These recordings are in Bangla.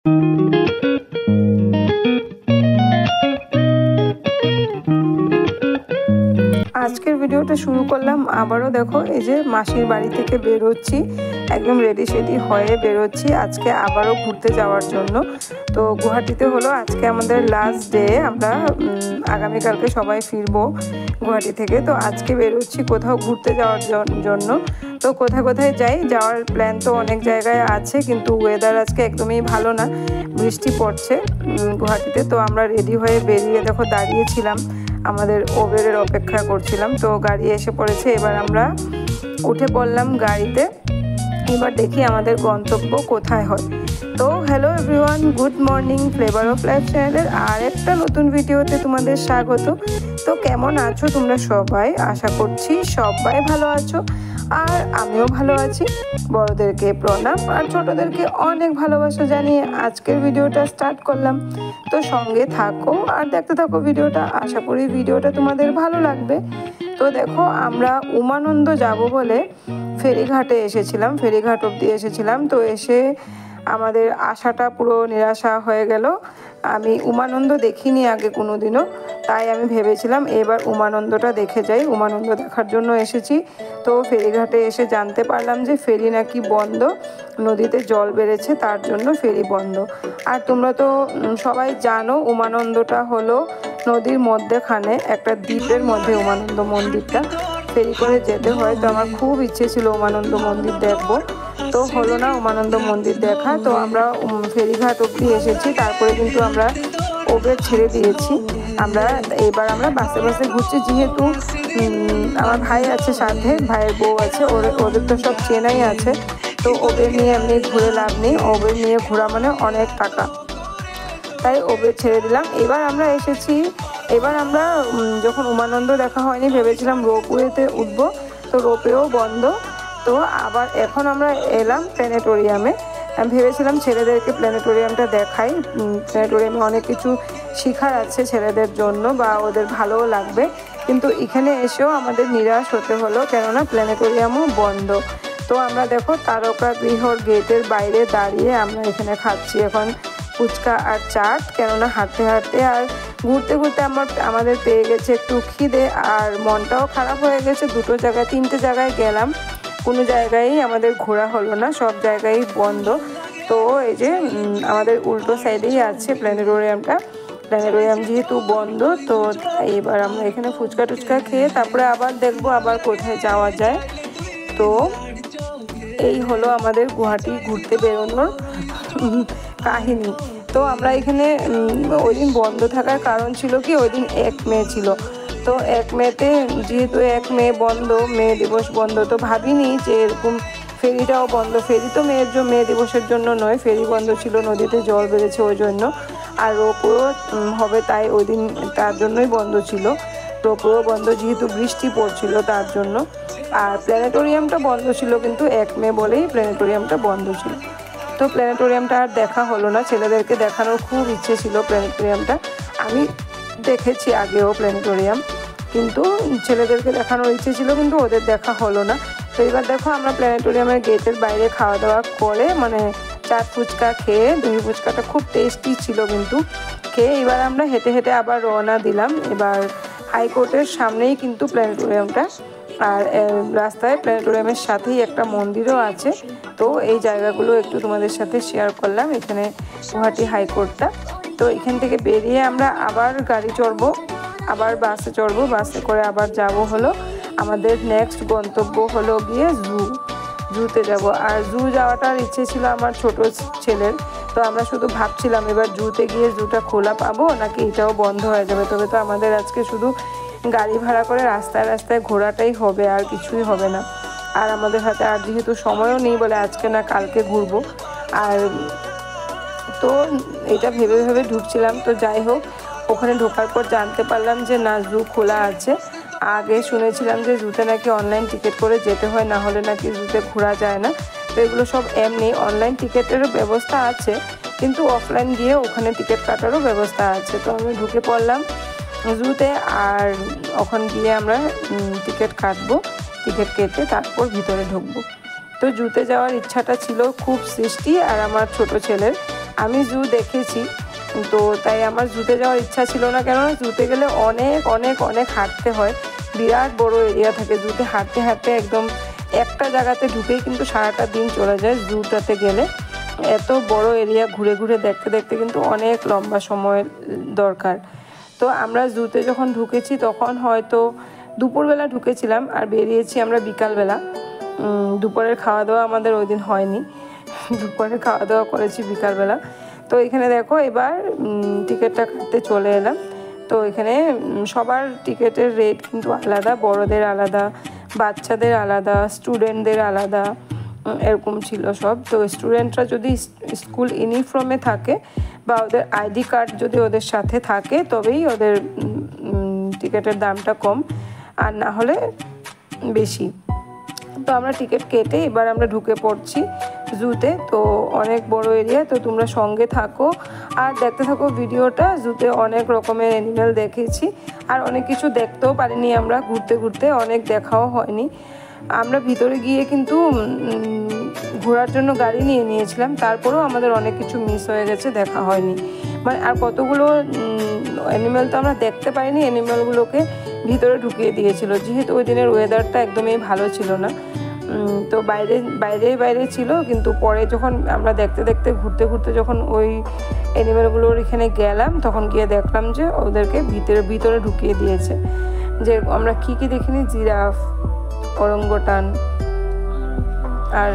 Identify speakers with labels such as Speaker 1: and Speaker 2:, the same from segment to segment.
Speaker 1: আজকের ভিডিওটা শুরু করলাম আবারও দেখো এই যে মাসির বাড়ি থেকে বের হচ্ছি, একদম রেডি সেডি হয়ে বের হচ্ছি আজকে আবারও ঘুরতে যাওয়ার জন্য। তো গুয়াহাটিতে হলো আজকে আমাদের লাস্ট ডে, আমরা আগামীকালকে সবাই ফিরবো গুয়াহাটি থেকে। তো আজকে বের হচ্ছি কোথাও ঘুরতে যাওয়ার জন্য। তো কোথায় কোথায় যাওয়ার প্ল্যান তো অনেক জায়গায় আছে, কিন্তু ওয়েদার আজকে একদমই ভালো না, বৃষ্টি পড়ছে গুয়াহাটিতে। তো আমরা রেডি হয়ে বেরিয়ে দেখো দাঁড়িয়েছিলাম, আমাদের ওবেরের অপেক্ষা করছিলাম। তো গাড়ি এসে পড়েছে, এবার আমরা উঠে পড়লাম গাড়িতে। এবার দেখি আমাদের গন্তব্য কোথায় হয়। তো hello everyone, good morning, flavour of life চ্যানেলের আর একটা নতুন ভিডিওতে তোমাদের স্বাগত। তো কেমন আছো তোমরা সবাই? আশা করছি সবাই ভালো আছো, আর আমিও ভালো আছি। বড়দেরকে প্রণাম আর ছোটদেরকে অনেক ভালোবাসা জানিয়ে আজকের ভিডিওটা স্টার্ট করলাম। তো সঙ্গে থাকো আর দেখতে থাকো ভিডিওটা, আশা করি ভিডিওটা তোমাদের ভালো লাগবে। তো দেখো আমরা উমানন্দ যাব বলে ফেরিঘাটে এসেছিলাম, ফেরিঘাট অবধি এসেছিলাম। তো এসে আমাদের আশাটা পুরো নিরাশা হয়ে গেল। আমি উমানন্দ দেখিনি আগে কোনো দিনও, তাই আমি ভেবেছিলাম এবার উমানন্দটা দেখে যাই, উমানন্দ দেখার জন্য এসেছি। তো ফেরিঘাটে এসে জানতে পারলাম যে ফেরি নাকি বন্ধ, নদীতে জল বেড়েছে তার জন্য ফেরি বন্ধ। আর তোমরা তো সবাই জানো উমানন্দটা হলো নদীর মধ্যেখানে একটা দ্বীপের মধ্যে উমানন্দ মন্দিরটা, ফেরি করে যেতে হয়। তো আমার খুব ইচ্ছে ছিল উমানন্দ মন্দির দেখবো, তো হলো না উমানন্দ মন্দির দেখা। তো আমরা ফেরিঘাট অবধি এসেছি, তারপরে কিন্তু আমরা ওবের ছেড়ে দিয়েছি। এবার আমরা বাসে ঘুরছি, যেহেতু আমার ভাই আছে সাথে, ভাইয়ের বউ আছে, ওদের তো সব চেনাই আছে। তো ওবের নিয়ে এমনি ঘুরে লাভ নেই, ওবের নিয়ে ঘোরা মানে অনেক টাকা, তাই ওবের ছেড়ে দিলাম। এবার আমরা এসেছি, এবার আমরা যখন উমানন্দ দেখা হয়নি ভেবেছিলাম রোপওয়েতে উঠবো, তো রোপওয়েও বন্ধ। তো আবার এখন আমরা এলাম প্ল্যানেটোরিয়ামে। আমি ভেবেছিলাম ছেলেদেরকে প্ল্যানেটোরিয়ামটা দেখাই, প্ল্যানেটোরিয়ামে অনেক কিছু শেখার আছে ছেলেদের জন্য বা ওদের ভালোও লাগবে, কিন্তু এখানে এসেও আমাদের নিরাশ হতে হলো, কেননা প্ল্যানেটোরিয়ামও বন্ধ। তো আমরা দেখো তারকা গৃহর গেটের বাইরে দাঁড়িয়ে আমরা এখানে খাচ্ছি এখন ফুচকা আর চাট, কেননা হাঁটতে হাঁটতে আর ঘুরতে ঘুরতে আমাদের পেয়ে গেছে একটু খিদে, আর মনটাও খারাপ হয়ে গেছে। তিনটে জায়গায় গেলাম, কোনো জায়গায় আমাদের ঘোরা হলো না, সব জায়গায় বন্ধ। তো এই যে আমাদের উল্টো সাইডেই আছে প্ল্যানেটোরিয়ামটা, প্ল্যানেটোরিয়াম যেহেতু বন্ধ, তো এবার আমরা এখানে ফুচকা টুচকা খেয়ে তারপরে আবার দেখবো আবার কোথায় যাওয়া যায়। তো এই হলো আমাদের গুয়াহাটি ঘুরতে বেরোনোর কাহিনী। তো আমরা এখানে ওই দিন বন্ধ থাকার কারণ ছিল কি, ওই দিন 1 মে ছিল। তো 1 মেতে যেহেতু 1 মে বন্ধ, মে দিবস বন্ধ, তো ভাবিনি যে এরকম ফেরিটাও বন্ধ। ফেরি তো মে দিবসের জন্য নয়, ফেরি বন্ধ ছিল, নদীতে জল বেড়েছে ওই জন্য। আর রোপওয়ে হবে তাই ওই দিন তার জন্যই বন্ধ ছিল, রোপওয়ে বন্ধ যেহেতু বৃষ্টি পড়ছিল তার জন্য। আর প্ল্যানেটোরিয়ামটা বন্ধ ছিল, কিন্তু 1 মে বলেই প্ল্যানেটোরিয়ামটা বন্ধ ছিল। তো প্ল্যানেটোরিয়ামটা আর দেখা হলো না, ছেলেদেরকে দেখানোর খুব ইচ্ছে ছিল প্ল্যানেটোরিয়ামটা। আমি দেখেছি আগেও প্ল্যানেটোরিয়াম, কিন্তু ছেলেদেরকে দেখানোর ইচ্ছে ছিল, কিন্তু ওদের দেখা হলো না। তো এবার দেখো আমরা প্ল্যানেটোরিয়ামের গেটের বাইরে খাওয়া দাওয়া করে, মানে চাট ফুচকা খেয়ে, দই ফুচকাটা খুব টেস্টি ছিল কিন্তু খেয়ে, এবার আমরা হেঁটে হেঁটে আবার রওনা দিলাম। এবার হাইকোর্টের সামনেই কিন্তু প্ল্যানেটোরিয়ামটা, আর রাস্তায় প্ল্যানেটোরিয়ামের সাথেই একটা মন্দিরও আছে। তো এই জায়গাগুলো একটু তোমাদের সাথে শেয়ার করলাম, এখানে গুয়াহাটি হাইকোর্টটা। তো এখান থেকে বেরিয়ে আমরা আবার গাড়ি চড়বো, আবার বাসে চড়বো, বাসে করে আবার যাব হলো আমাদের নেক্সট গন্তব্য হলো গিয়ে জুতে যাব। আর জু যাওয়াটার ইচ্ছে ছিল আমার ছোট ছেলের। তো আমরা শুধু ভাবছিলাম এবার জুতে গিয়ে জুটা খোলা পাবো নাকি এটাও বন্ধ হয়ে যাবে। তবে তো আমাদের আজকে শুধু গাড়ি ভাড়া করে রাস্তায় রাস্তায় ঘোরাটাই হবে, আর কিছুই হবে না। আর আমাদের হাতে আর যেহেতু সময়ও নেই বলে আজকে না কালকে ঘুরবো। আর তো এটা ভেবে ভেবে ঢুকছিলাম। তো যাই হোক, ওখানে ঢোকার পর জানতে পারলাম যে না, জু খোলা আছে। আগে শুনেছিলাম যে জুতে নাকি অনলাইন টিকিট করে যেতে হয়, না হলে নাকি জুতে ঘোরা যায় না। তো এগুলো সব এমনি, অনলাইন টিকিটেরও ব্যবস্থা আছে, কিন্তু অফলাইন গিয়ে ওখানে টিকিট কাটারও ব্যবস্থা আছে। তো আমি ঢুকে পড়লাম জুতে, আর ওখানে গিয়ে আমরা টিকিট কাটবো, টিকিট কেটে তারপর ভিতরে ঢুকবো। তো জুতে যাওয়ার ইচ্ছাটা ছিল খুব সৃষ্টি আর আমার ছোট ছেলের। আমি জু দেখেছি, তো তাই আমার জুতে যাওয়ার ইচ্ছা ছিল না, কেননা জুতে গেলে অনেক অনেক অনেক হাঁটতে হয়, বিরাট বড় এরিয়া থাকে জুতে, হাঁটতে হাঁটতে একদম একটা জায়গাতে ঢুকেই কিন্তু সারাটা দিন চলে যায় জুটাতে গেলে। এত বড় এরিয়া ঘুরে ঘুরে দেখতে দেখতে কিন্তু অনেক লম্বা সময় দরকার। তো আমরা জুতে যখন ঢুকেছি তখন হয়তো দুপুরবেলা ঢুকেছিলাম আর বেরিয়েছি আমরা বিকালবেলা। দুপুরের খাওয়া দাওয়া আমাদের ওই দিন হয়নি, দুপুরের খাওয়া দাওয়া করেছি বিকালবেলা। তো এখানে দেখো এবার টিকিটটা কাটতে চলে এলাম। তো এখানে সবার টিকিটের রেট কিন্তু আলাদা, বড়দের আলাদা, বাচ্চাদের আলাদা, স্টুডেন্টদের আলাদা, এরকম ছিল সব। তো স্টুডেন্টরা যদি স্কুল ইউনিফর্মে থাকে বা ওদের আইডি কার্ড যদি ওদের সাথে থাকে তবেই ওদের টিকিটের দামটা কম, আর না হলে বেশি। তো আমরা টিকিট কেটে এবার আমরা ঢুকে পড়ছি জুতে। তো অনেক বড় এরিয়া, তো তোমরা সঙ্গে থাকো আর দেখতে থাকো ভিডিওটা। জুতে অনেক রকমের অ্যানিমেল দেখেছি আর অনেক কিছু দেখতেও পারিনি আমরা, ঘুরতে ঘুরতে অনেক দেখাও হয়নি। আমরা ভিতরে গিয়ে কিন্তু ঘোরার জন্য গাড়ি নিয়ে নিয়েছিলাম, তারপরেও আমাদের অনেক কিছু মিস হয়ে গেছে, দেখা হয়নি। মানে আর কতগুলো অ্যানিমেল তো আমরা দেখতে পাইনি, অ্যানিমেলগুলোকে ভিতরে ঢুকিয়ে দিয়েছিল, যেহেতু ওই দিনের ওয়েদারটা একদমই ভালো ছিল না। তো বাইরে ছিল, কিন্তু পরে যখন আমরা দেখতে দেখতে ঘুরতে ঘুরতে যখন ওই অ্যানিমেলগুলোর এখানে গেলাম তখন গিয়ে দেখলাম যে ওদেরকে ভিতরে ঢুকিয়ে দিয়েছে। যে আমরা কী দেখিনি, জিরাফ, ওরাঙ্গুটান আর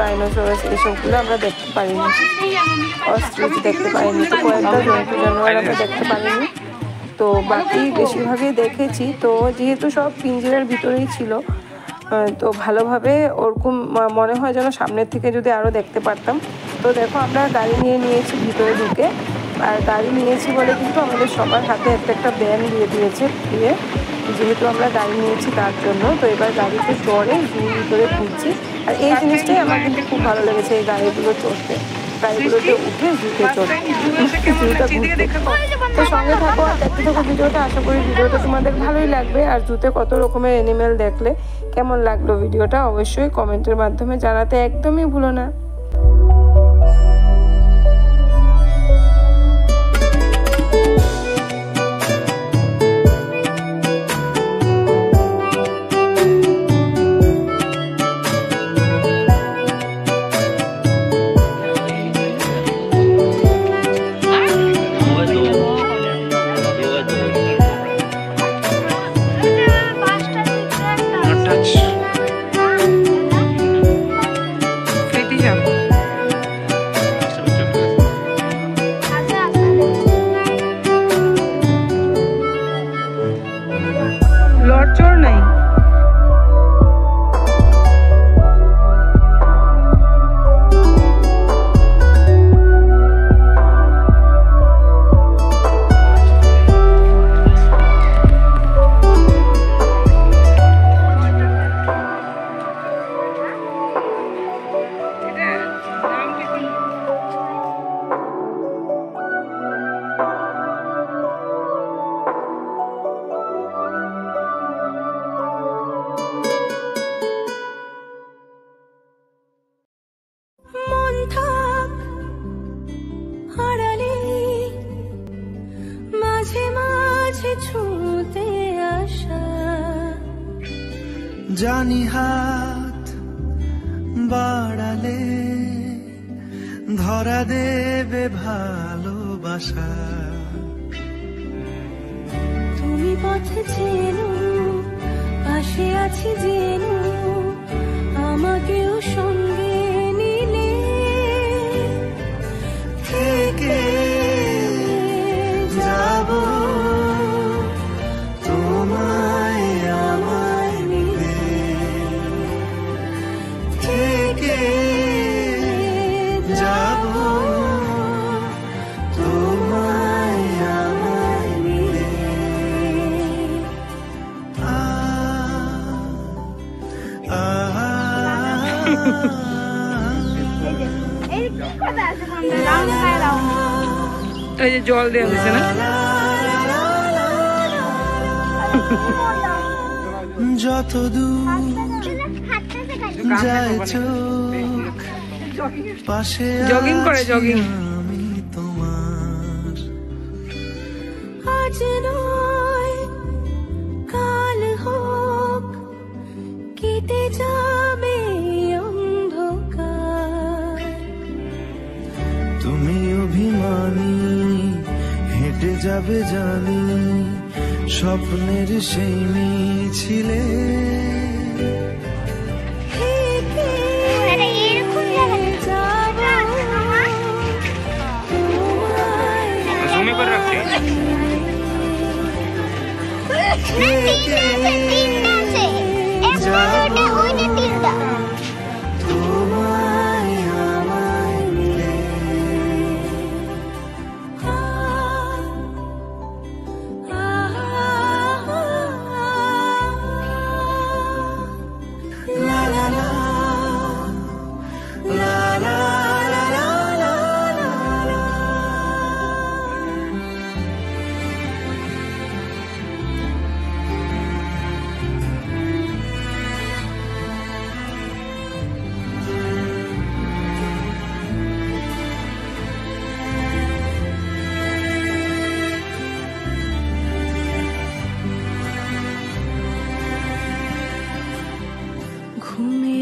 Speaker 1: রাইনোসরাস এসবগুলো আমরা দেখতে পারিনি, অস্ট্রিচ দেখতে পারিনি। তো কয়েকটা জন্তু জানোয়ার আমরা দেখতে পারিনি, তো বাকি বেশিরভাগই দেখেছি। তো যেহেতু সব পিঞ্জিরার ভিতরেই ছিল, তো ভালোভাবে ওরকম মনে হয় যেন সামনের থেকে যদি আরও দেখতে পারতাম। তো দেখো আমরা গাড়ি নিয়ে নিয়েছি ভিতরে ঢুকে, আর গাড়ি নিয়েছি বলে কিন্তু আমাদের সবার হাতে একটা ব্যান দিয়ে দিয়েছে, যেহেতু আমরা গাড়ি নিয়েছি তার জন্য। তো এবার গাড়িতে চড়ে জুর ভিতরে ঘুরছি, আর এই জিনিসটাই আমার কিন্তু খুব ভালো লেগেছে, এই গাড়িগুলো চড়তে, গাড়িগুলোতে উঠে জুতে চড়ে জুটা ঘুরতে। তো সঙ্গে থাকো আর দেখতে থাকো ভিডিওটা, আশা করি ভিডিওটা তোমাদের ভালোই লাগবে। আর জুতে কত রকমের অ্যানিমেল দেখলে কেমন লাগলো ভিডিওটা অবশ্যই কমেন্টের মাধ্যমে জানাতে একদমই ভুলো না। লড়চড় নাই। ছুঁতে আসা জানি হাত বাড়ালে ধরা দেবে ভালোবাসা। তুমি পথে চেনো, পাশে আছি জেনো, আমাকেও সঙ্গে নিলে থেকে যাব তোমায় আমার মিলে, থেকে যাব তোমায় আমার মিলে। এই যে জল দেওয়া হয়েছে না, যত দূর যায় চোখ জগিং করে জগিং।
Speaker 2: আজ নয় কাল হোক কেটে যাবে অন্ধকার।
Speaker 3: তুমি অভিমানী হেঁটে যাবে জানি স্বপ্নের সেই মিছিলে।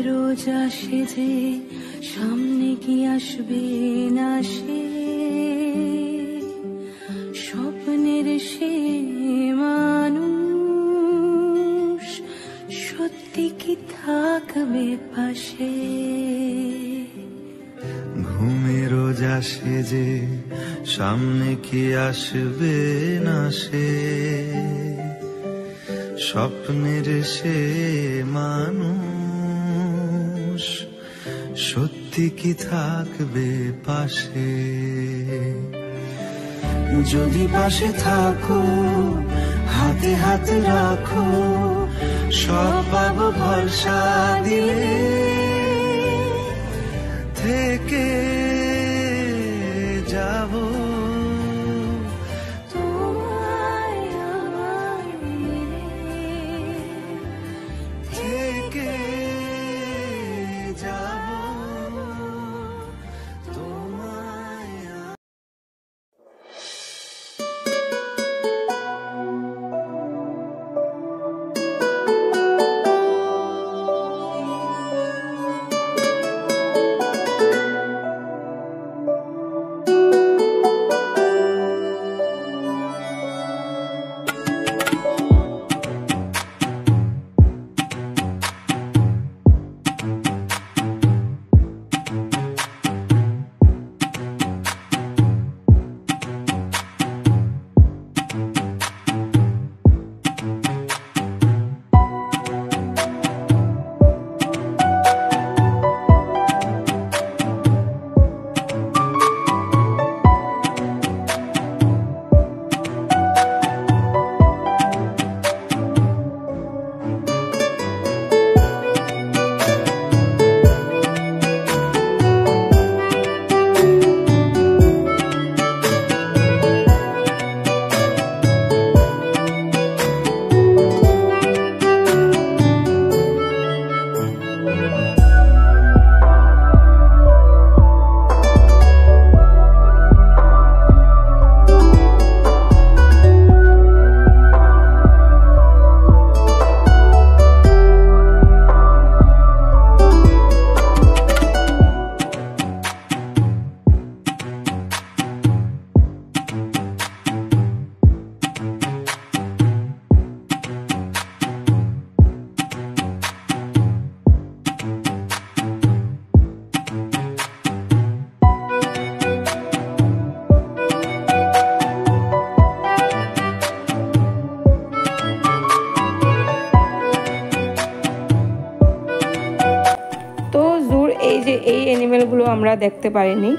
Speaker 2: রোজ আসে যে সামনে কি আসবে না সে স্বপ্নের সে মানুষ সত্যি কি থাকবে পাশে।
Speaker 3: ঘুমে রোজ আসে যে সামনে কি আসবে না সে স্বপ্নের সে মানুষ সত্যি কি থাকবে পাশে। যদি পাশে থাকো হাতে হাত রাখো সব পাবো ভরসা দিলে থেকে যাবো
Speaker 1: এই অ্যানিমেলগুলো আমরা দেখতে পারিনি,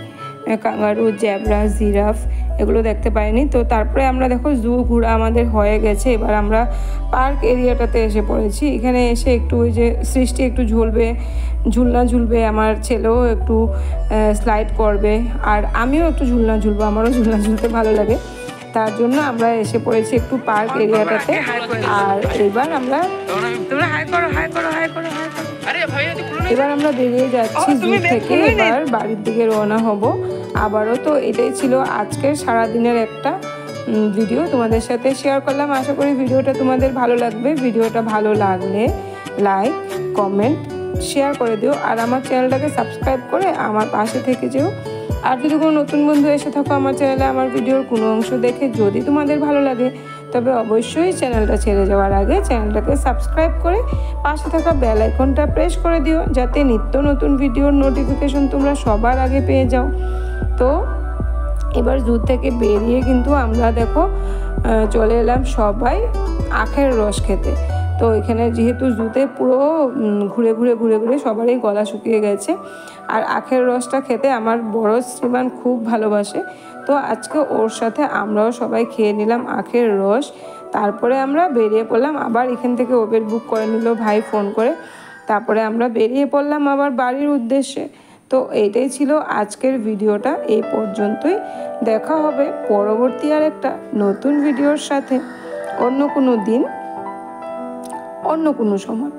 Speaker 1: কাঙ্গারু, জেব্রা, জিরাফ এগুলো দেখতে পাইনি। তো তারপরে আমরা দেখো জু ঘোরা আমাদের হয়ে গেছে, এবার আমরা পার্ক এরিয়াটাতে এসে পড়েছি। এখানে এসে একটু ওই যে সৃষ্টি একটু ঝুলনা ঝুলবে, আমার ছেলেও একটু স্লাইড করবে, আর আমিও একটু ঝুলনা ঝুলবো, আমারও ঝুলনা ঝুলতে ভালো লাগে। তার জন্য আমরা এসে পড়েছি একটু পার্ক এরিয়াটাতে। আর এবার আমরা এবার আমরা বেরিয়ে যাচ্ছি জু থেকে, এবার বাড়ির দিকে রওনা হব আবারও। তো এটাই ছিল আজকের সারাদিনের একটা ভিডিও তোমাদের সাথে শেয়ার করলাম। আশা করি ভিডিওটা তোমাদের ভালো লাগবে। ভিডিওটা ভালো লাগলে লাইক, কমেন্ট, শেয়ার করে দিও, আর আমার চ্যানেলটাকে সাবস্ক্রাইব করে আমার পাশে থেকে যেও। আর যদি কোনো নতুন বন্ধু এসে থাকো আমার চ্যানেলে, আমার ভিডিওর কোনো অংশ দেখে যদি তোমাদের ভালো লাগে, তবে অবশ্যই চ্যানেলটা ছেড়ে যাওয়ার আগে চ্যানেলটাকে সাবস্ক্রাইব করে পাশে থাকা বেল আইকনটা প্রেস করে দিও, যাতে নিত্য নতুন ভিডিওর নোটিফিকেশন তোমরা সবার আগে পেয়ে যাও। তো এবার জু থেকে বেরিয়ে কিন্তু আমরা দেখো চলে এলাম সবাই আখের রস খেতে। তো এখানে যেহেতু জুতে পুরো ঘুরে ঘুরে ঘুরে ঘুরে সবারই গলা শুকিয়ে গেছে, আর আখের রসটা খেতে আমার বড় শ্রীমান খুব ভালোবাসে। তো আজকে ওর সাথে আমরাও সবাই খেয়ে নিলাম আখের রস। তারপরে আমরা বেরিয়ে পড়লাম, আবার এখান থেকে উবের বুক করে নিল ভাই ফোন করে। তারপরে আমরা বেরিয়ে পড়লাম আবার বাড়ির উদ্দেশ্যে। তো এইটাই ছিল আজকের ভিডিওটা, এই পর্যন্তই। দেখা হবে পরবর্তী আর একটা নতুন ভিডিওর সাথে, অন্য কোনো দিন, অন্য কোনো সময়।